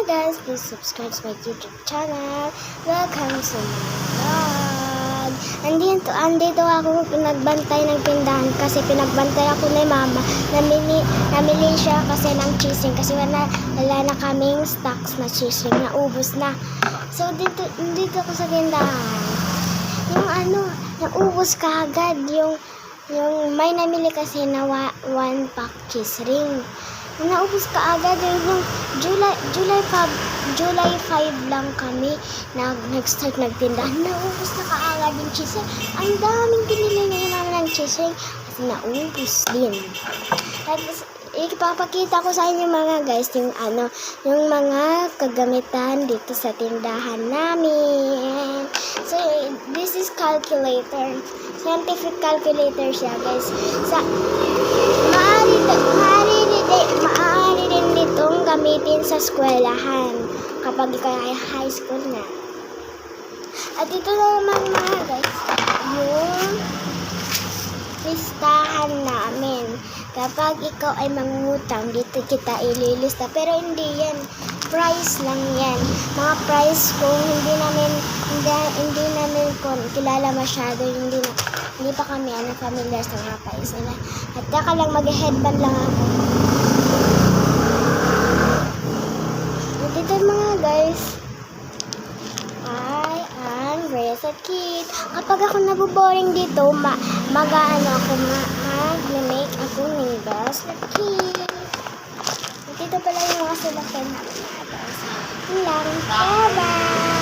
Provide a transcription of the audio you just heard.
guys, please subscribe to my YouTube channel. Welcome to my vlog. Andito ako pinagbantay ng tindahan kasi pinagbantay ako ni mama. Namili siya kasi ng cheesing kasi wala na kaming stocks na cheesing, naubos na. So dito ako sa tindahan. Naubos kaagad yung may namili kasi na 1 pack cheese ring. Naubos kaagad yung July 5 lang kami nag-start nagtindahan. Naubos na kaagad yung cheese ring. Ang daming binili namin ng cheese ring kasi naubos din. Tapos ipapakita ko sa inyo mga guys yung mga kagamitan dito sa tindahan namin. So this is calculator. Scientific calculator siya guys. Maaari din ditong gamitin sa eskwelahan kapag ikaw ay high school na. At ito naman mga guys, yung listahan namin. Kapag ikaw ay mangungutang, dito kita ililista. Pero hindi yan. Price lang yan. Mga price kung hindi namin kilala masyado, hindi pa kami familiar sa mga price nila. At taka lang, mag-headband lang ako. At dito mga guys, I am bracelet kit. Kapag ako nabuboring dito, mag-make ako ng bracelet kit. At dito pala yung mga sulakin namin mga guys. Bye-bye!